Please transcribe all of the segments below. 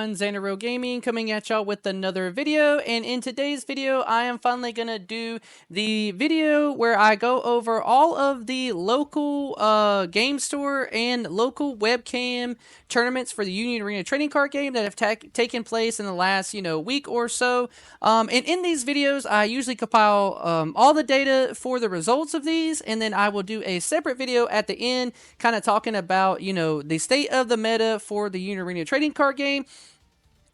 everyone, Xanderreal Gaming coming at y'all with another video, and in today's video I am finally gonna do the video where I go over all of the local game store and local webcam tournaments for the Union Arena trading card game that have taken place in the last week or so. And in these videos I usually compile all the data for the results of these, and then I will do a separate video at the end kind of talking about the state of the meta for the Union Arena trading card game.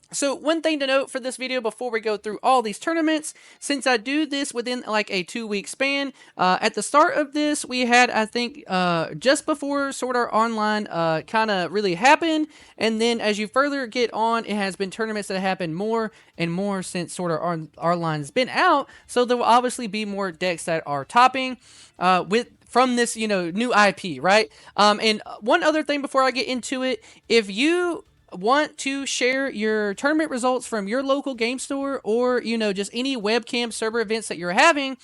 So one thing to note for this video before we go through all these tournaments, since I do this within like a 2-week span, at the start of this we had, I think, just before Sword Art Online kind of really happened, and then as you further get on, it has been tournaments that happen more and more since Sword Art Online has been out, so there will obviously be more decks that are topping from this new IP, right? And one other thing before I get into it, if you want to share your tournament results from your local game store or just any webcam server events that you're having,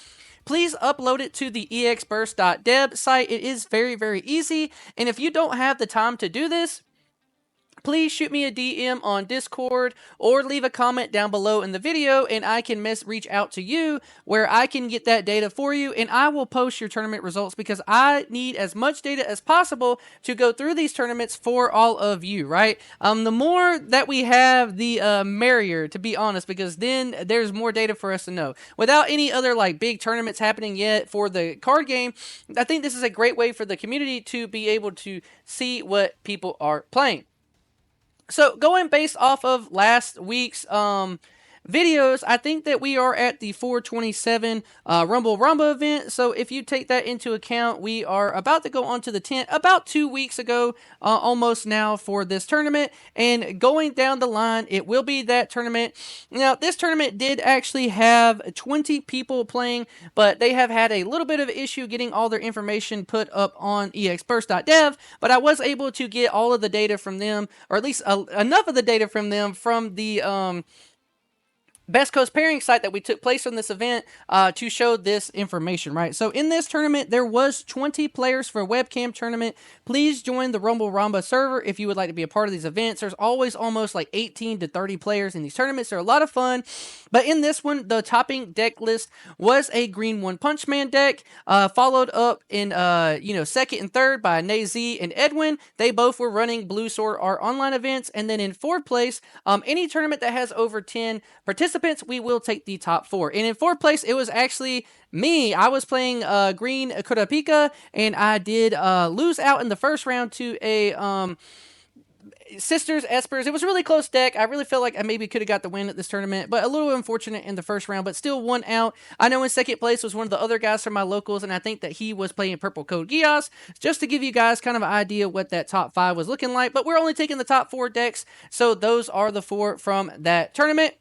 please upload it to the exburst.dev site. It is very, very easy, and if you don't have the time to do this, please shoot me a DM on Discord or leave a comment down below in the video, and I can reach out to you where I can get that data for you, and I will post your tournament results because I need as much data as possible to go through these tournaments for all of you, right? The more that we have, the merrier, to be honest, because then there's more data for us to know. Without any other like big tournaments happening yet for the card game, I think this is a great way for the community to be able to see what people are playing. So going based off of last week's videos, I think that we are at the 427 RumbleRama event. So if you take that into account, we are about to go on to the 10th, about 2 weeks ago, almost now, for this tournament. And going down the line, it will be that tournament. Now, this tournament did actually have 20 people playing, but they have had a little bit of issue getting all their information put up on exburst.dev, but I was able to get all of the data from them, or at least enough of the data from them from the Best Coast pairing site that we took place on this event to show this information, right? So in this tournament, there was 20 players for a webcam tournament. Please join the RumbleRama server if you would like to be a part of these events. There's always almost like 18 to 30 players in these tournaments. They're a lot of fun. But in this one, the topping deck list was a green One Punch Man deck, followed up in second and third by Nazy and Edwin. They both were running Blue Sword Art Online events. And then in fourth place, any tournament that has over 10 participants, we will take the top 4. And in fourth place, it was actually me. I was playing green Kurapika, and I did lose out in the first round to a Sisters Espers. It was a really close deck. I really felt like I maybe could have got the win at this tournament, but a little unfortunate in the first round, but still won out. I know in second place was one of the other guys from my locals, and I think that he was playing purple codegeass, just to give you guys kind of an idea what that top 5 was looking like. But we're only taking the top 4 decks, so those are the 4 from that tournament.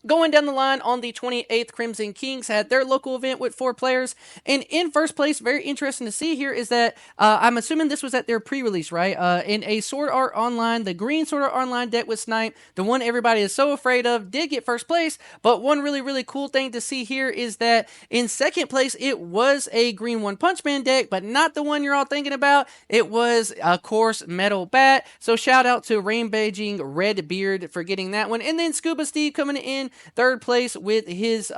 Going down the line, on the 28th, Crimson Kings had their local event with 4 players. And in first place, very interesting to see here is that I'm assuming this was at their pre-release, right? In a Sword Art Online, the green Sword Art Online deck with Snipe, the one everybody is so afraid of, did get first place. But one really, really cool thing to see here is that in second place, it was a green One Punch Man deck, but not the one you're all thinking about. It was, of course, Metal Bat. So shout out to Rain Beijing Red Beard for getting that one. And then Scuba Steve coming in third place with his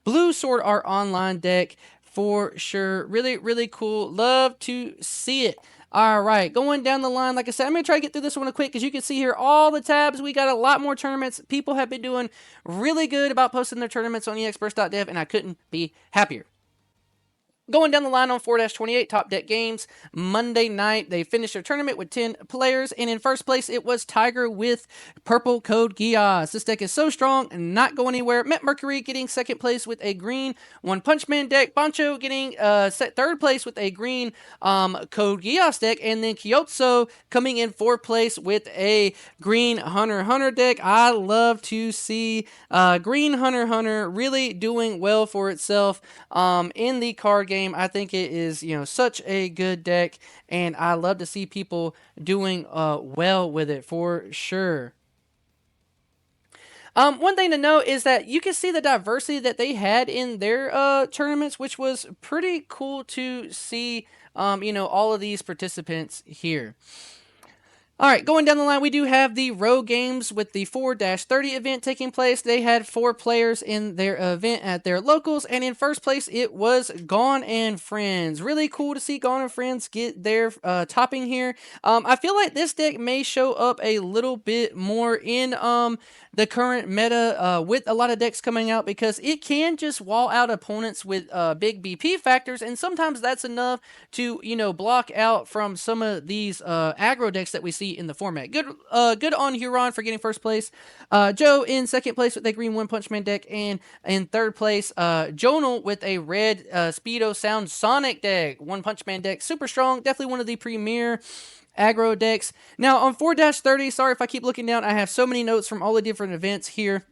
blue Sword Art Online deck for sure. Really, really cool. Love to see it. All right, going down the line, like I said, I'm going to try to get through this one quick because you can see here all the tabs. We got a lot more tournaments. People have been doing really good about posting their tournaments on exburst.dev, and I couldn't be happier. Going down the line on 4-28, Top Deck Games, Monday night, they finished their tournament with 10 players, and in first place, it was Tiger with Purple codegeass. This deck is so strong and not going anywhere. Met Mercury getting second place with a green One Punch Man deck. Bancho getting third place with a green codegeass deck, and then Kyotso coming in fourth place with a green Hunter x Hunter deck. I love to see green Hunter x Hunter really doing well for itself in the card game. I think it is, such a good deck, and I love to see people doing well with it for sure. One thing to note is that you can see the diversity that they had in their tournaments, which was pretty cool to see, all of these participants here. All right, going down the line, we do have the Rogue Games with the 4-30 event taking place. They had 4 players in their event at their locals, and in first place, it was Gone and Friends. Really cool to see Gone and Friends get their topping here. I feel like this deck may show up a little bit more in the current meta with a lot of decks coming out, because it can just wall out opponents with big BP factors, and sometimes that's enough to, you know, block out from some of these aggro decks that we see in the format. Good on Huron for getting first place. Joe in second place with a green One Punch Man deck, and in third place, Jonal with a red Speedo Sound Sonic deck. One Punch Man deck, super strong, definitely one of the premier aggro decks. Now on 4-30, sorry if I keep looking down, I have so many notes from all the different events here.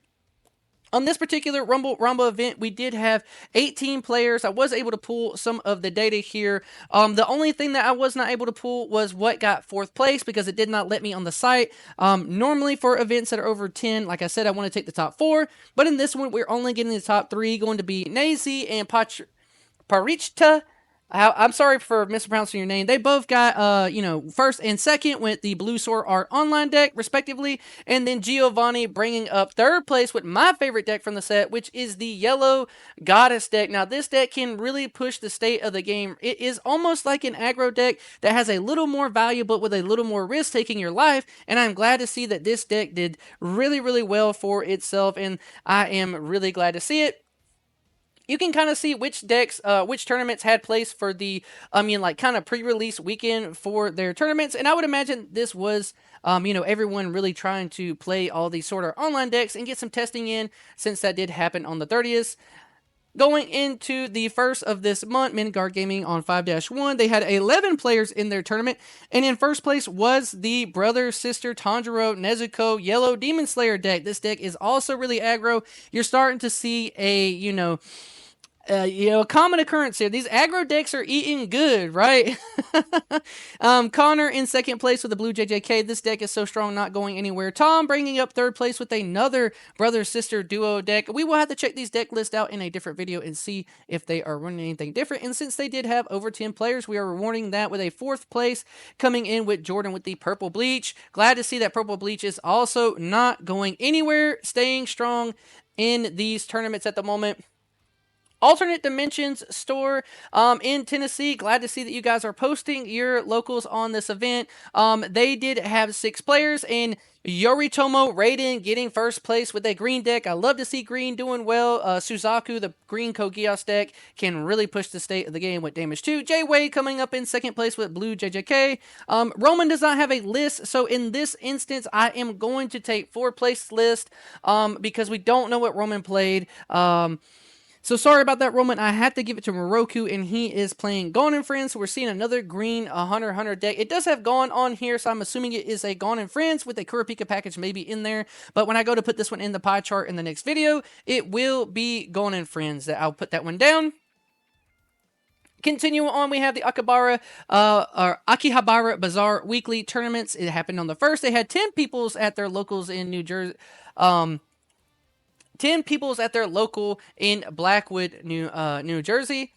On this particular RumbleRama event, we did have 18 players. I was able to pull some of the data here. The only thing that I was not able to pull was what got 4th place, because it did not let me on the site. Normally for events that are over 10, like I said, I want to take the top 4. But in this one, we're only getting the top 3, going to be Nazi and Parichta. I'm sorry for mispronouncing your name. They both got, you know, first and second with the Blue Sword Art Online deck, respectively. And then Giovanni bringing up third place with my favorite deck from the set, which is the Yellow Goddess deck. Now, this deck can really push the state of the game. It is almost like an aggro deck that has a little more value, but with a little more risk taking your life. And I'm glad to see that this deck did really, really well for itself. And I am really glad to see it. You can kind of see which decks, which tournaments had place for the, like kind of pre-release weekend for their tournaments. And I would imagine this was, you know, everyone really trying to play all these sort of online decks and get some testing in, since that did happen on the 30th. Going into the first of this month, Midgard Gaming on 5-1, they had 11 players in their tournament, and in first place was the brother-sister Tanjiro Nezuko Yellow Demonslayer deck. This deck is also really aggro. You're starting to see a, common occurrence here. These aggro decks are eating good, right? Connor in second place with the blue JJK. This deck is so strong, not going anywhere. Tom bringing up third place with another brother-sister duo deck. We will have to check these deck lists out in a different video and see if they are running anything different. And since they did have over 10 players, we are rewarding that with a 4th place coming in with Jordan with the purple bleach. Glad to see that purple bleach is also not going anywhere, staying strong in these tournaments at the moment. Alternate Dimensions store in Tennessee. Glad to see that you guys are posting your locals on this event. They did have 6 players, and Yoritomo Raiden getting first place with a green deck. I love to see green doing well. Suzaku, the green codegeass deck, can really push the state of the game with damage too. Jay Wade coming up in second place with blue JJK. Roman does not have a list, so in this instance, I am going to take 4th place list because we don't know what Roman played. So sorry about that, Roman. I have to give it to Moroku, and he is playing Gone and Friends. So we're seeing another green Hunter deck. It does have Gone on here, so I'm assuming it is a Gone and Friends with a Kurapika package maybe in there. But when I go to put this one in the pie chart in the next video, it will be Gone and Friends. I'll put that one down. Continue on, we have the Akihabara Bazaar weekly tournaments. It happened on the 1st. They had 10 peoples at their locals in New Jersey. 10 peoples at their local in Blackwood, New Jersey.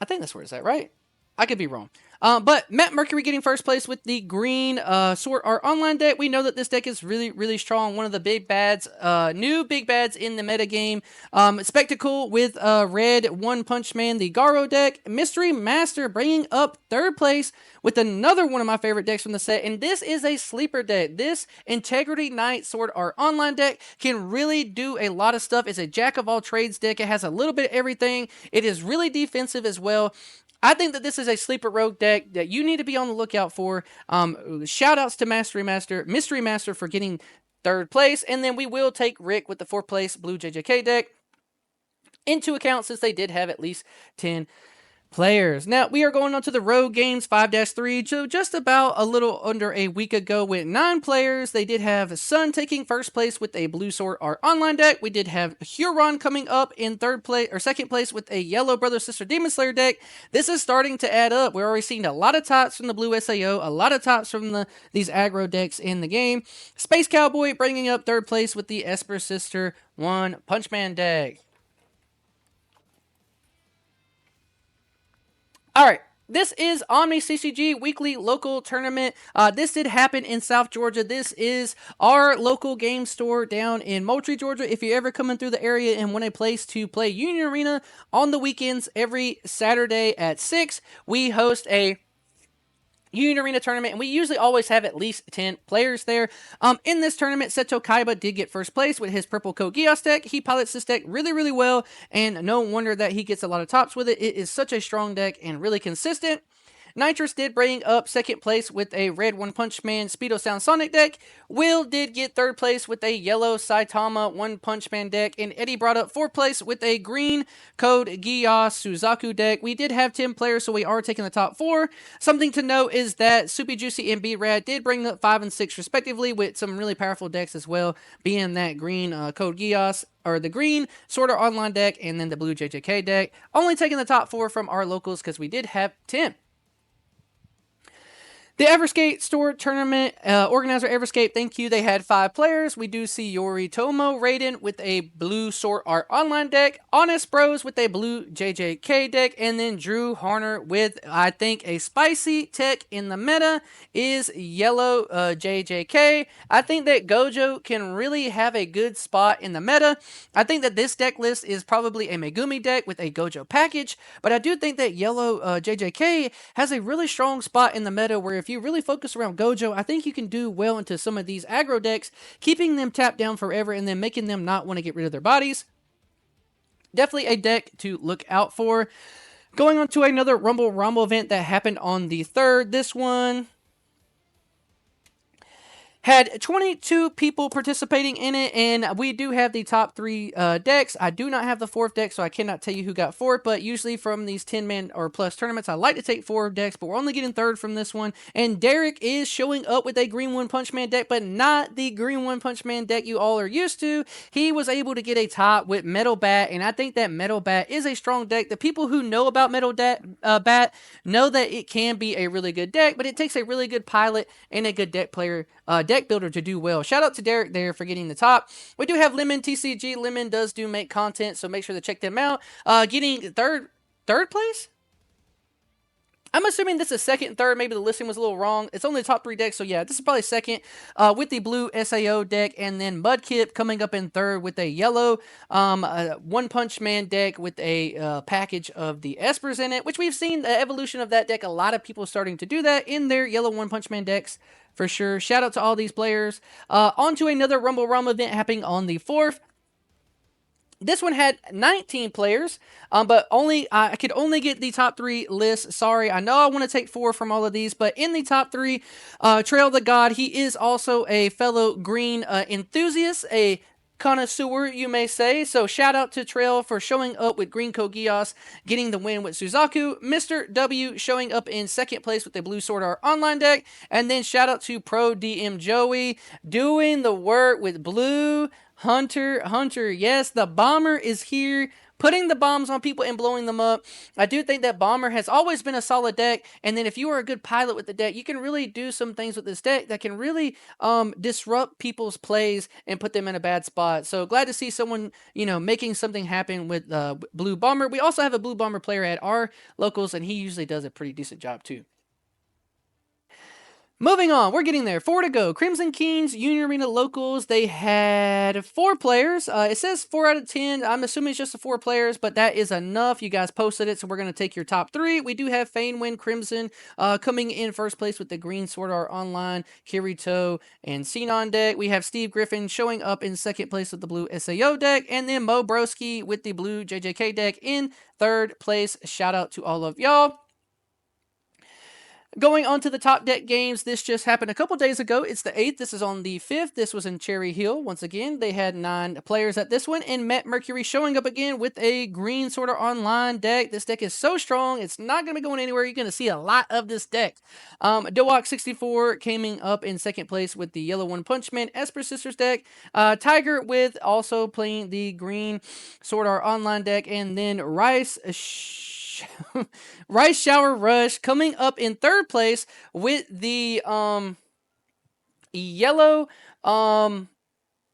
I think that's where it's at, right? I could be wrong. But Matt Mercury getting first place with the green Sword Art Online deck. We know that this deck is really, really strong. One of the big bads, new big bads in the metagame. Spectacle with red One Punch Man, the Garo deck. Mystery Master bringing up 3rd place with another one of my favorite decks from the set. And this is a sleeper deck. This Integrity Knight Sword Art Online deck can really do a lot of stuff. It's a jack of all trades deck. It has a little bit of everything. It is really defensive as well. I think that this is a sleeper rogue deck that you need to be on the lookout for. Shout outs to Mystery Master for getting 3rd place. And then we will take Rick with the 4th place blue JJK deck into account, since they did have at least 10 players. Now, we are going on to the Rogue Games 5-3. So just about a little under a week ago with 9 players. They did have Sun taking first place with a Blue Sword Art Online deck. We did have Huron coming up in 3rd place or 2nd place with a Yellow Brother Sister Demon Slayer deck. This is starting to add up. We're already seeing a lot of tops from the Blue SAO, a lot of tops from these aggro decks in the game. Space Cowboy bringing up 3rd place with the Esper Sister One Punch Man deck. All right, This is Omni CCG weekly local tournament. This did happen in South Georgia. This is our local game store down in Moultrie, Georgia. If you're ever coming through the area and want a place to play Union Arena on the weekends, every Saturday at 6, we host a Union Arena tournament, and we usually always have at least 10 players there. In this tournament, Seto Kaiba did get first place with his purple codegeass deck. He pilots this deck really, really well, and no wonder that he gets a lot of tops with it. It is such a strong deck and really consistent. Nitrous did bring up second place with a red One Punch Man Speedo Sound Sonic deck. Will did get third place with a yellow Saitama One Punch Man deck. And Eddie brought up fourth place with a green codegeass Suzaku deck. We did have 10 players, so we are taking the top 4. Something to note is that Soupy Juicy and B-Rad did bring up 5 and 6 respectively, with some really powerful decks as well, being that green codegeass, or the green Sword Art Online deck, and then the blue JJK deck. Only taking the top 4 from our locals because we did have 10. The Everscape store tournament, organizer Everscape, thank you. They had 5 players. We do see Yoritomo Raiden with a blue Sword Art Online deck, Honest Bros with a blue JJK deck, and then Drew Harner with, I think, a spicy tech in the meta is yellow JJK. I think that Gojo can really have a good spot in the meta. I think that this deck list is probably a Megumi deck with a Gojo package, but I do think that yellow JJK has a really strong spot in the meta where if you really focus around Gojo, I think you can do well into some of these aggro decks, keeping them tapped down forever and then making them not want to get rid of their bodies. Definitely a deck to look out for. Going on to another RumbleRama event that happened on the 3rd. This one had 22 people participating in it, and we do have the top 3 decks. I do not have the 4th deck, so I cannot tell you who got 4th, but usually from these 10-man or plus tournaments, I like to take 4 decks, but we're only getting 3rd from this one. And Derek is showing up with a green One Punch Man deck, but not the green One Punch Man deck you all are used to. He was able to get a top with Metal Bat, and I think that Metal Bat is a strong deck. The people who know about Metal Bat know that it can be a really good deck, but it takes a really good pilot and a good deck player, deck builder to do well. Shout out to Derek there for getting the top. We do have Lemon TCG. Lemon does make content, so make sure to check them out. Getting third place? I'm assuming this is second and third. Maybe the listing was a little wrong. It's only the top 3 decks, so yeah, this is probably second with the blue SAO deck, and then Mudkip coming up in third with a yellow One Punch Man deck with a package of the Espers in it, which we've seen the evolution of that deck. A lot of people starting to do that in their yellow One Punch Man decks for sure. Shout out to all these players. On to another RumbleRama event happening on the 4th. This one had 19 players, but I could only get the top 3 lists. Sorry, I know I want to take 4 from all of these, but in the top 3, Trail the God, he is also a fellow green enthusiast, a connoisseur, you may say. So shout out to Trail for showing up with green codegeass, getting the win with Suzaku. Mr. W showing up in second place with the blue Sword Art Online deck. And then shout out to Pro DM Joey doing the work with blue Hunter. Yes, the Bomber is here, putting the bombs on people and blowing them up. I do think that Bomber has always been a solid deck, and then if you are a good pilot with the deck, you can really do some things with this deck that can really disrupt people's plays and put them in a bad spot. So glad to see someone, making something happen with Blue Bomber. We also have a Blue Bomber player at our locals, and he usually does a pretty decent job too. Moving on, we're getting there. 4 to go. Crimson Kings, Union Arena Locals, they had 4 players. It says 4 out of 10. I'm assuming it's just the 4 players, but that is enough. You guys posted it, so we're going to take your top 3. We do have Feynwin Crimson coming in first place with the green Sword Art Online, Kirito, and Sinon deck. We have Steve Griffin showing up in second place with the blue SAO deck, and then Mo Broski with the blue JJK deck in third place. Shout out to all of y'all. Going on to the top deck games, this just happened a couple days ago. It's the 8th. This is on the 5th. This was in Cherry Hill. Once again, they had 9 players at this one. And Matt Mercury showing up again with a green Sword Art Online deck. This deck is so strong. It's not going to be going anywhere. You're going to see a lot of this deck. Dowok64 coming up in second place with the yellow One Punch Man Esper Sisters deck. Tiger with also playing the green Sword Art Online deck. And then Rice Shower Rush coming up in third place with the yellow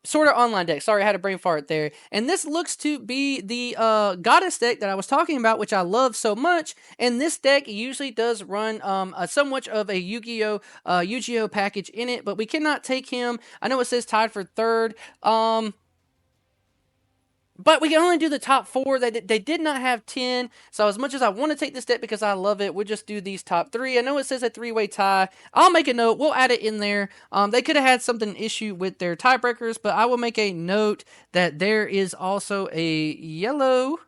Sword Art Online deck. Sorry, I had a brain fart there. And this looks to be the Goddess deck that I was talking about, which I love so much. And this deck usually does run somewhat of a Yu-Gi-Oh package in it, but we cannot take him. I know it says tied for third. But we can only do the top 4. They did not have 10. So as much as I want to take this deck because I love it, we'll just do these top 3. I know it says a 3-way tie. I'll make a note. We'll add it in there. They could have had something issue with their tiebreakers, but I will make a note that there is also a yellow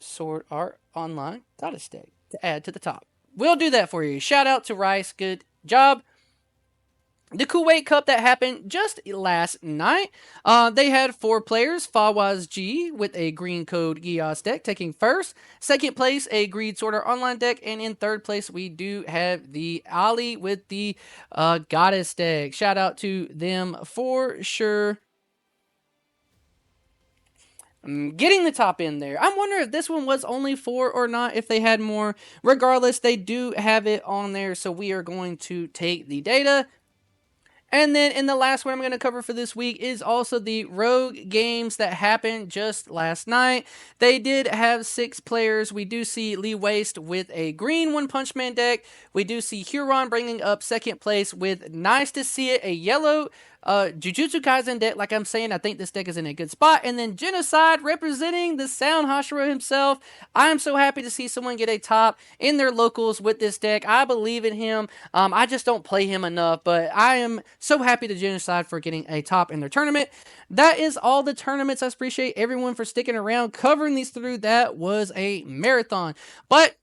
Sword Art Online Goddess deck to add to the top. We'll do that for you. Shout out to Rice. Good job. The Kuwait Cup that happened just last night, they had 4 players. Fawaz G with a green codegeass deck taking first. Second place, a green Sword Art Online deck. And in third place, we do have the Ali with the Goddess deck. Shout out to them for sure. Getting the top in there. I'm wondering if this one was only 4 or not, if they had more. Regardless, they do have it on there, so we are going to take the data. And then in the last one I'm going to cover for this week is also the Rogue games that happened just last night. They did have 6 players. We do see Lee Waste with a green One Punch Man deck. We do see Huron bringing up second place with, nice to see it, a yellow Jujutsukaisen deck. Like I'm saying, I think this deck is in a good spot. And then Genocide representing the Sound Hashira himself. I'm so happy to see someone get a top in their locals with this deck. I believe in him. I just don't play him enough, but I am so happy to Genocide for getting a top in their tournament. That is all the tournaments. I appreciate everyone for sticking around, covering these through. That was a marathon. But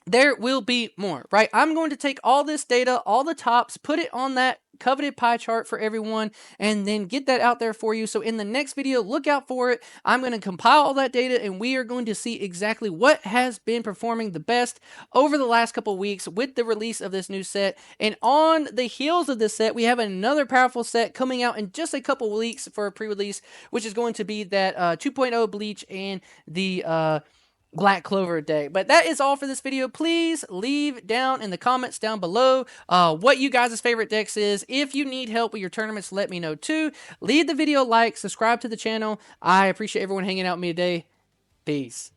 there will be more, right? I'm going to take all this data, all the tops, put it on that coveted pie chart for everyone, and then get that out there for you. So in the next video, look out for it. I'm going to compile all that data, and we are going to see exactly what has been performing the best over the last couple weeks with the release of this new set. And on the heels of this set, we have another powerful set coming out in just a couple weeks for a pre-release, which is going to be that 2.0 Bleach and the Black Clover deck. But that is all for this video. Please leave down in the comments down below what you guys' favorite decks is. If you need help with your tournaments, let me know too. Leave the video a like, subscribe to the channel. I appreciate everyone hanging out with me today. Peace.